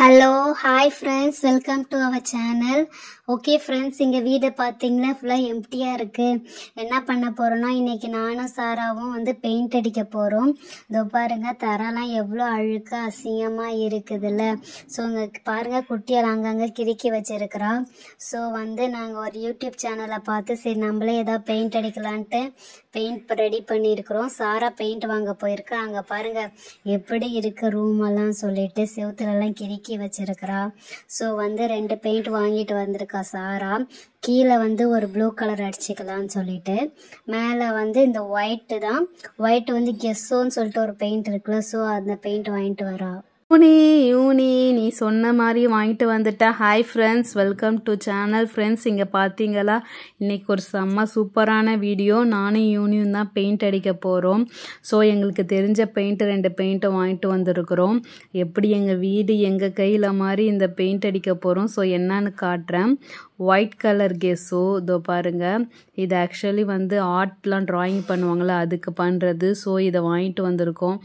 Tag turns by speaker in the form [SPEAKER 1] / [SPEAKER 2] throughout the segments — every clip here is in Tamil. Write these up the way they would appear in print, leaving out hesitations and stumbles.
[SPEAKER 1] Hello hi friends, welcome to our channel. Okay friends, இங்கே வீடை பார்த்தீங்கன்னா ஃபுல்லாக எம்டியாக இருக்குது. என்ன பண்ண போகிறோன்னா, இன்றைக்கி நானும் சாராவும் பெயிண்ட் அடிக்க போகிறோம். இதோ பாருங்கள், தரெல்லாம் எவ்வளோ அழுக்க அசிங்கமாக இருக்குதுல்ல. ஸோ இங்கே பாருங்கள், குட்டியால் அங்கங்கே கிறுக்கி வச்சுருக்கிறா. ஸோ நாங்கள் ஒரு யூடியூப் சேனலை பார்த்து சரி நம்மளே ஏதாவது பெயிண்ட் அடிக்கலான்ட்டு பெயிண்ட் ரெடி பண்ணியிருக்கிறோம். சாரா பெயிண்ட் வாங்க போயிருக்கா. அங்கே பாருங்கள் எப்படி இருக்குது ரூமெல்லாம் சொல்லிட்டு செவுத்துலலாம் கிறுக்கி வச்சிருக்கிறா. ஸோ 2 பெயிண்ட் வாங்கிட்டு வந்திருக்கா சாரா. கீழே ஒரு ப்ளூ கலர் அடிச்சுக்கலான்னு சொல்லிட்டு, மேலே இந்த ஒயிட்டு கெஸ்ஸோன்னு சொல்லிட்டு ஒரு பெயிண்ட் இருக்குல்ல. ஸோ அந்த பெயிண்ட் வாங்கிட்டு வரா.
[SPEAKER 2] யூனி நீ சொன்ன மாதிரி வாங்கிட்டு வந்துட்டா. Hi friends, welcome to channel. Friends, இங்கே பார்த்தீங்களா, இன்றைக்கி ஒரு செம்ம சூப்பரான வீடியோ. நானும் யூனியும் தான் பெயிண்ட் அடிக்க போகிறோம். ஸோ எங்களுக்கு தெரிஞ்ச பெயிண்ட் 2 பெயிண்ட்டை வாங்கிட்டு வந்திருக்கிறோம். எப்படி எங்கள் வீடு எங்கள் கையில் மாதிரி இந்த பெயிண்ட் அடிக்க போகிறோம். ஸோ என்னன்னு காட்டுறேன். ஒயிட் கலர் கெஸ்ஸோ இதோ பாருங்கள். இது ஆக்சுவலி ஆர்ட்லாம் ட்ராயிங் பண்ணுவாங்களே அதுக்கு பண்ணுறது. ஸோ இதை வாங்கிட்டு வந்திருக்கோம்.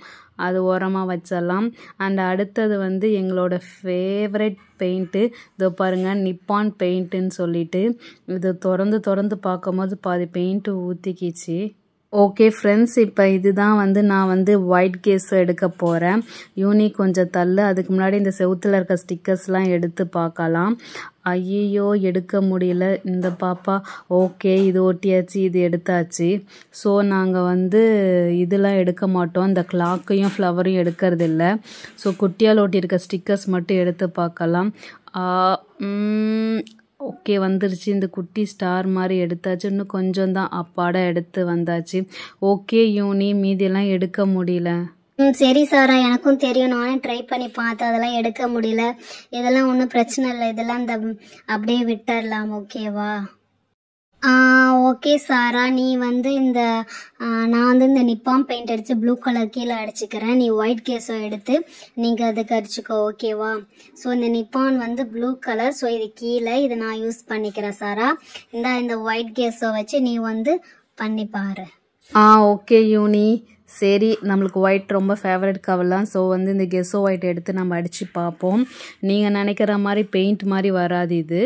[SPEAKER 2] அது ஓரமாக வச்சிடலாம். அண்ட் அடுத்தது எங்களோட ஃபேவரட் பெயிண்ட்டு இதோ பாருங்கள், நிப்பான் பெயிண்ட்டுன்னு சொல்லிட்டு. இது திறந்து பார்க்கும்போது பாதி பெயிண்ட்டு ஊற்றிக்கிச்சு. ஓகே ஃப்ரெண்ட்ஸ், இப்போ இதுதான் நான் ஒயிட் கேஸ் எடுக்க போகிறேன். யூனி கொஞ்சம் தள்ளு. அதுக்கு முன்னாடி இந்த செவுத்தில் இருக்க ஸ்டிக்கர்ஸ்லாம் எடுத்து பார்க்கலாம். ஐயோ எடுக்க முடியல இந்த பாப்பா. ஓகே, இது ஒட்டியாச்சு, இது எடுத்தாச்சு. ஸோ நாங்கள் இதெல்லாம் எடுக்க மாட்டோம். இந்த கிளாக்கையும் ஃப்ளவரையும் எடுக்கிறது இல்லை. ஸோ குட்டியால் ஒட்டியிருக்க ஸ்டிக்கர்ஸ் மட்டும் எடுத்து பார்க்கலாம். ஓகே, வந்துருச்சு. இந்த குட்டி ஸ்டார் மாதிரி எடுத்தாச்சு. இன்னும் கொஞ்சம் தான், அப்பாடா எடுத்து வந்தாச்சு. ஓகே யூனி, மீதியெல்லாம் எடுக்க முடியல.
[SPEAKER 1] சரி சாரா, எனக்கும் தெரியும். நானும் ட்ரை பண்ணி பார்த்தேன், அதெல்லாம் எடுக்க முடியல. இதெல்லாம் ஒன்றும் பிரச்சனை இல்லை. இதெல்லாம் அப்படியே விட்டுடலாம். ஓகேவா? ஓகே சாரா, நீ நான் இந்த நிப்பான் பெயிண்ட் அடித்து ப்ளூ கலர் கீழே அடிச்சுக்கிறேன். நீ ஒயிட் கேஸோ எடுத்து நீங்கள் அதுக்கு அடிச்சுக்கோ. ஓகேவா? ஸோ இந்த நிப்பான் ப்ளூ கலர். ஸோ இது கீழே, இதை நான் யூஸ் பண்ணிக்கிறேன் சாரா. இந்த ஒயிட் கேஸோ வச்சு நீ பண்ணி பாரு.
[SPEAKER 2] ஓகே யூனி, சரி. நம்மளுக்கு ஒயிட் ரொம்ப ஃபேவரட் கவர்லாம். ஸோ இந்த கெஸ்ஸோ ஒயிட் எடுத்து நம்ம அடித்து பார்ப்போம். நீங்கள் நினைக்கிற மாதிரி பெயிண்ட் மாதிரி வராது. இது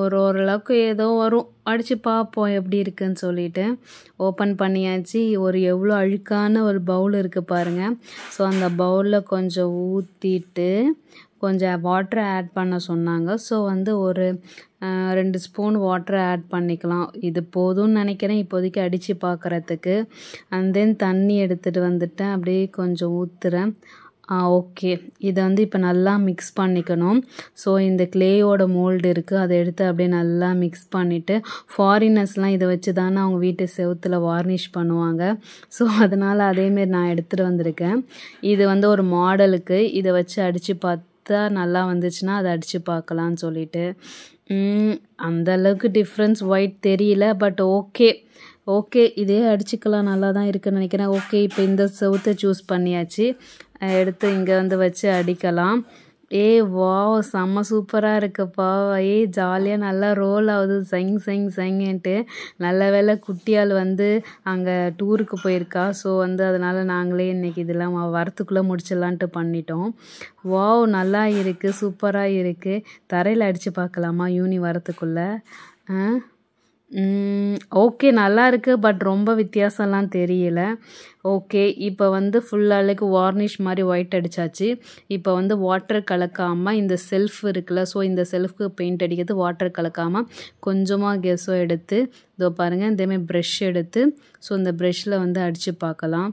[SPEAKER 2] ஓரளவுக்கு ஏதோ வரும். அடித்து பார்ப்போம் எப்படி இருக்குன்னு சொல்லிட்டு. ஓப்பன் பண்ணியாச்சு. எவ்வளோ அழுக்கான ஒரு பவுல் இருக்குது பாருங்கள். ஸோ அந்த பவுலில் கொஞ்சம் ஊற்றிட்டு கொஞ்சம் வாட்டரை ஆட் பண்ண சொன்னாங்க. ஸோ ஒரு 2 ஸ்பூன் வாட்டரை ஆட் பண்ணிக்கலாம். இது போதும்னு நினைக்கிறேன் இப்போதைக்கு அடித்து பார்க்குறதுக்கு. அண்ட் தென் தண்ணி எடுத்துகிட்டு வந்துட்டேன். அப்படியே கொஞ்சம் ஊற்றுறேன். ஓகே, இதை இப்போ நல்லா மிக்ஸ் பண்ணிக்கணும். ஸோ இந்த கிளேயோட மோல்டு இருக்குது, அதை எடுத்து அப்படியே நல்லா மிக்ஸ் பண்ணிவிட்டு, ஃபாரினர்ஸ்லாம் இதை வச்சு தானே அவங்க வீட்டு செவுத்தில் வார்னிஷ் பண்ணுவாங்க. ஸோ அதனால் அதேமாரி நான் எடுத்துகிட்டு வந்திருக்கேன். இது ஒரு மாடலுக்கு இதை வச்சு அடித்து பார்த்தா நல்லா வந்துச்சுன்னா அதை அடித்து பார்க்கலான்னு சொல்லிட்டு. அந்த அளவுக்கு டிஃப்ரென்ஸ் ஒயிட் தெரியல. பட் ஓகே இதே அடிச்சுக்கலாம். நல்லா தான் இருக்குன்னு நினைக்கிறேன். ஓகே, இப்போ இந்த செவுத்தை சூஸ் பண்ணியாச்சு. எடுத்து இங்கே வச்சு அடிக்கலாம். வாவ், செம்ம சூப்பராக இருக்குப்பா. ஜாலியாக நல்லா ரோல் ஆகுது. சைங்கன்ட்டு. நல்ல வேளை குட்டியால் அங்கே டூருக்கு போயிருக்கா. ஸோ அதனால் நாங்களே இன்றைக்கி இதெல்லாம் வரத்துக்குள்ளே முடிச்சிடலான்ட்டு பண்ணிட்டோம். வாவ், நல்லா இருக்குது, சூப்பராக இருக்குது. தரையில் அடித்து பார்க்கலாமா யூனி வரத்துக்குள்ளே? ஓகே, நல்லா இருக்குது. பட் ரொம்ப வித்தியாசம்லாம் தெரியல. ஓகே, இப்போ ஃபுல்லாக வார்னிஷ் மாதிரி ஒயிட் அடித்தாச்சு. இப்போ வாட்டர் கலக்காமல் இந்த செல்ஃப் இருக்குல்ல. ஸோ இந்த செல்ஃப்க்கு பெயிண்ட் அடிக்கிறது வாட்டர் கலக்காமல் கொஞ்சமாக கெஸ்ஸோ எடுத்து இதோ பாருங்கள், இதேமாதிரி ப்ரெஷ் எடுத்து ஸோ இந்த ப்ரெஷ்ஷில் அடித்து பார்க்கலாம்.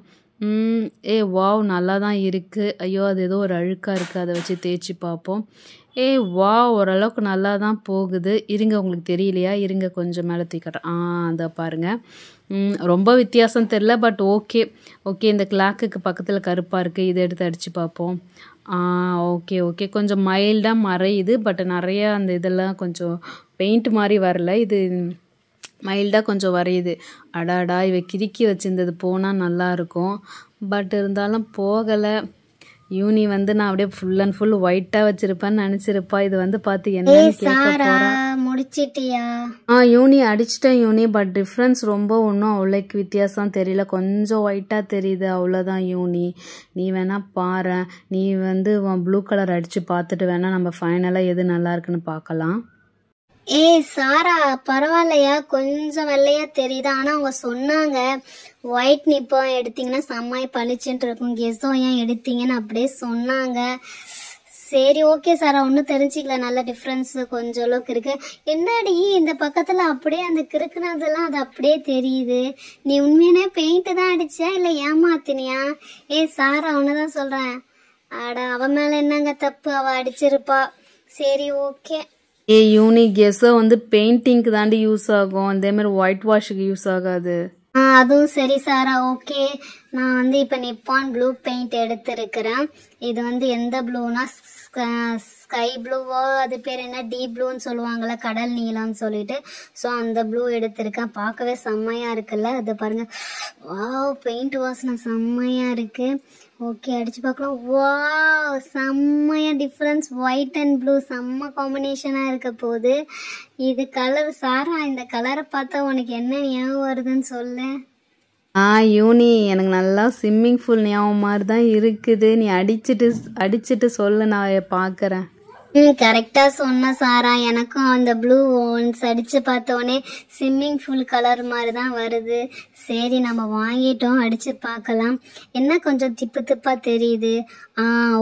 [SPEAKER 2] வாவ், நல்லா தான் இருக்குது. ஐயோ, அது ஏதோ ஒரு அழுக்காக இருக்குது, அதை வச்சு தேய்ச்சி பார்ப்போம். வாவ், ஓரளவுக்கு நல்லா தான் போகுது. இருங்க, உங்களுக்கு தெரியலையா? இருங்க, கொஞ்சம் மேலே தூக்கிட்டேன். அதை பாருங்கள். ரொம்ப வித்தியாசம் தெரில. பட் ஓகே இந்த கிளாக்குக்கு பக்கத்தில் கருப்பாக இருக்குது. இதை எடுத்து அடித்து பார்ப்போம். ஓகே கொஞ்சம் மைல்டாக மறையுது. பட் நிறையா அந்த இதெல்லாம் கொஞ்சம் பெயிண்ட் மாதிரி வரல. இது மைல்டாக கொஞ்சம் வரையுது. இவ கிறுக்கி வச்சுருந்தது போனால் நல்லாயிருக்கும். பட் இருந்தாலும் போகலை. யூனி வந்து நான் அப்படியே ஃபுல் அண்ட் ஃபுல் ஒயிட்டாக வச்சிருப்பேன்னு நினச்சிருப்பா. இது வந்து பார்த்து என்னன்னு கேட்க
[SPEAKER 1] சாரா
[SPEAKER 2] போறா.
[SPEAKER 1] முடிச்சிட்டியா?
[SPEAKER 2] யூனி அடிச்சிட்டேன் யூனி. பட் டிஃப்ரென்ஸ் ரொம்ப ஒன்றும் அவ்வளோக்கு வித்தியாசம் தெரியல. கொஞ்சம் ஒயிட்டாக தெரியுது, அவ்வளோதான் யூனி. நீ வேணா பாரு. நீ வந்து ப்ளூ கலர் அடித்து பார்த்துட்டு வேணா நம்ம ஃபைனலாக எது நல்லா இருக்குன்னு பார்க்கலாம்.
[SPEAKER 1] சாரா பரவாயில்லையா, கொஞ்சம் வெள்ளையா தெரியுது. ஆனா அவங்க சொன்னாங்க ஒயிட் நிப்போ எடுத்தீங்கன்னா செம்மாய் பளிச்சுட்டு இருக்கும், கெஸோ ஏன் எடுத்தீங்கன்னு அப்படியே சொன்னாங்க. சரி ஓகே சாரா, ஒன்றும் தெரிஞ்சிக்கல. நல்ல டிஃப்ரென்ஸ் கொஞ்சம் அளவுக்கு இருக்கு. என்னடி இந்த பக்கத்துல அப்படியே அந்த கிறுக்குனதெல்லாம் அது அப்படியே தெரியுது. நீ உண்மையானே பெயிண்ட் தான் அடிச்சியா இல்ல ஏமாத்தினியா? சாரா ஒண்ணுதான் சொல்றேன். அட அவ மேல என்னங்க தப்பு, அவ அடிச்சிருப்பா. சரி ஓகே.
[SPEAKER 2] யூனி கெஸோ வந்து பெயிண்டிங்க்கு தாண்டி யூஸ் ஆகும், அதே மாதிரி ஒயிட் வாஷுக்கு யூஸ் ஆகாது.
[SPEAKER 1] அதுவும் சரி சாரா, ஓகே. நான் வந்து இப்ப நிப்பான் ப்ளூ பெயிண்ட் எடுத்திருக்கிறேன். இது வந்து எந்த ப்ளூனா ஸ்கை ப்ளூவோ, அது பேர் என்ன டீப் ப்ளூன்னு சொல்லுவாங்கல்ல, கடல் நீலம்னு சொல்லிட்டு. ஸோ அந்த ப்ளூ எடுத்திருக்கேன். பார்க்கவே செம்மையா இருக்குல்ல, அது பாருங்க. வாவ், பெயிண்ட் வாசனை செம்மையா இருக்கு. ஓகே, அடிச்சு பார்க்கலாம். வாவ், செம்மையா டிஃப்ரென்ஸ். ஒயிட் அண்ட் ப்ளூ செம்ம காம்பினேஷனா இருக்க போகுது. இது கலர் சாரா, இந்த கலரை பார்த்தா உனக்கு என்ன ஞாபகம் வருதுன்னு சொல்லு.
[SPEAKER 2] யூனி எனக்கு நல்லா ஸ்விம்மிங் பூல் ஞாபகம் மாதிரி தான் இருக்குது. நீ அடிச்சிட்டு சொல்லு, நான் பார்க்குறேன்.
[SPEAKER 1] கரெக்டா சொன்ன சாரா. எனக்கும் அந்த ப்ளூ ஒன்ஸ் அடிச்சு பார்த்தோன்னே ஸ்விம்மிங் பூல் கலர் மாதிரி தான் வருது. சரி நம்ம வாங்கிட்டோம், அடிச்சு பார்க்கலாம். என்ன கொஞ்சம் திப்பு திப்பா தெரியுது.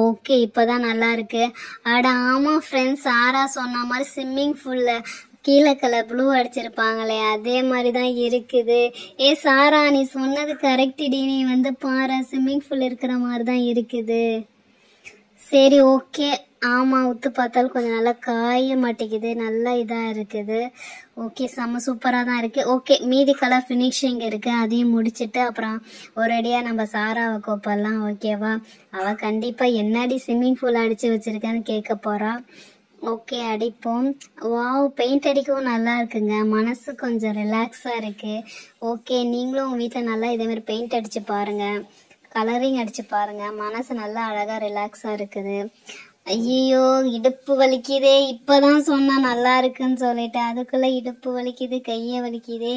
[SPEAKER 1] ஓகே, இப்பதான் நல்லா இருக்கு. அட ஆமா ஃப்ரெண்ட்ஸ், சாரா சொன்ன மாதிரி ஸ்விம்மிங் பூல்ல கீழே கலர் ப்ளூ அடிச்சிருப்பாங்களே அதே மாதிரி தான் இருக்குது. சாரா, நீ சொன்னது கரெக்ட் டி. நீ வந்து பாரு, ஸ்விம்மிங் பூல் இருக்கிற மாதிரி தான் இருக்குது. சரி ஓகே. ஆமா, உத்து பார்த்தாலும் கொஞ்சம் நல்லா காய மாட்டேங்குது, நல்லா இதா இருக்குது. ஓகே, செம்ம சூப்பரா தான் இருக்கு. ஓகே, மீதி கலர் ஃபினிஷிங் இருக்கு, அதையும் முடிச்சுட்டு அப்புறம் ஒரேடியா நம்ம சாராவை கோப்பலாம். ஓகேவா? அவ கண்டிப்பா என்னடி ஸ்விம்மிங் பூல் அடிச்சு வச்சிருக்கேன்னு கேட்க போறா. ஓகே, அடிப்போம். வாவ், பெயிண்ட் அடிக்கவும் நல்லா இருக்குங்க, மனசு கொஞ்சம் ரிலாக்ஸா இருக்கு. ஓகே, நீங்களும் உங்க வீட்டில் நல்லா இதே மாதிரி பெயிண்ட் அடிச்சு பாருங்க, கலரிங் அடிச்சு பாருங்க, மனசு நல்லா அழகா ரிலாக்ஸா இருக்குது. ஐயோ, இடுப்பு வலிக்குதே. இப்பதான் சொன்னா நல்லா இருக்குன்னு சொல்லிட்டு அதுக்குள்ள இடுப்பு வலிக்குது, கைய வலிக்குதே.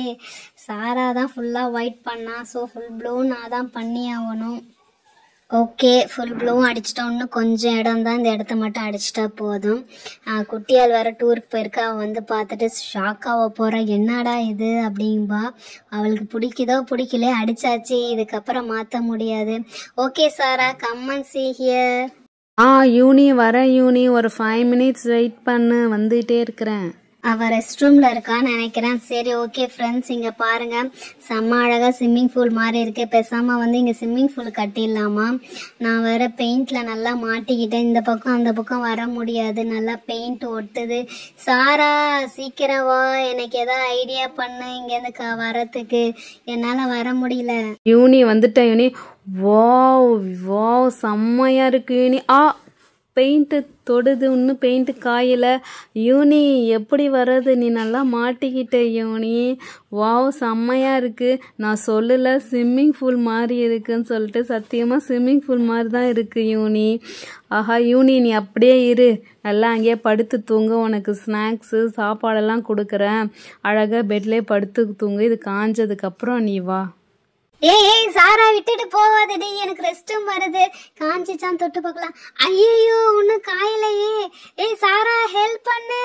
[SPEAKER 1] சாரா தான் ஃபுல்லா ஒயிட் பண்ணா, ஸோ ஃபுல் ப்ளூ நான் தான் பண்ணி ஆகணும். ஓகே, ஃபுல் ப்ளூவும் அடிச்சிட்டோம். இன்னும் கொஞ்சம் இடம் தான், இந்த இடத்த மட்டும் அடிச்சிட்டா போதும். குட்டியால் வேற டூருக்கு போயிருக்கா. அவள் வந்து பார்த்துட்டு ஷாக்காக போகிறா, என்னடா இது அப்படின்பா. அவளுக்கு பிடிக்குதோ பிடிக்கலையோ அடிச்சாச்சு, இதுக்கப்புறம் மாற்ற முடியாது. ஓகே சாரா, கம் அண்ட் see here.
[SPEAKER 2] யூனி வரேன் யூனி, ஒரு 5 minutes வெயிட் பண்ணு, வந்துட்டே இருக்கிறேன்.
[SPEAKER 1] அவ ரெஸ்ட் ரூம்ல இருக்கான்னு நினைக்கிறேன். சரி ஓகே ஃப்ரெண்ட்ஸ், இங்க பாருங்க, செம்ம அழகா ஸ்விம்மிங் பூல் மாதிரி இருக்கு. பேசாம வந்து இங்க ஸ்விம்மிங் பூல் கட்டிடலாமா? நான் வேற பெயிண்ட்ல நல்லா மாட்டிக்கிட்டேன், இந்த பக்கம் அந்த பக்கம் வர முடியாது, நல்லா பெயிண்ட் ஒட்டுது. சாரா சீக்கிரம் வா, எனக்கு ஏதாவது ஐடியா பண்ணு இங்க இருந்து வரத்துக்கு, என்னால வர முடியல.
[SPEAKER 2] யூனி வந்துட்டேன் யூனி. வாவ் செம்மையா இருக்கு யூனி. பெயிண்ட்டு தொடுது, இன்னும் பெயிண்ட்டு காயல. யூனி எப்படி வர்றது? நீ நல்லா மாட்டிக்கிட்ட யூனி. வாவ் செம்மையா இருக்கு. நான் சொல்லல ஸ்விம்மிங் பூல் மாதிரி இருக்குன்னு சொல்லிட்டு, சத்தியமா ஸ்விம்மிங் பூல் மாதிரி தான் இருக்கு யூனி. ஆஹா யூனி, நீ அப்படியே இரு, நல்லா அங்கேயே படுத்து தூங்கு. உனக்கு ஸ்நாக்ஸு சாப்பாடெல்லாம் கொடுக்குறேன், அழகா பெட்லேயே படுத்து தூங்கு. இது காஞ்சதுக்கு அப்புறம் நீ வா.
[SPEAKER 1] ஏய் சாரா, விட்டுட்டு போவாதடி, எனக்கு ரெஸ்டும் வருது. காஞ்சிச்சான் தொட்டு பார்க்கலாம். ஐயோ, ஒன்னும் காயலையே. சாரா ஹெல்ப் பண்ணு.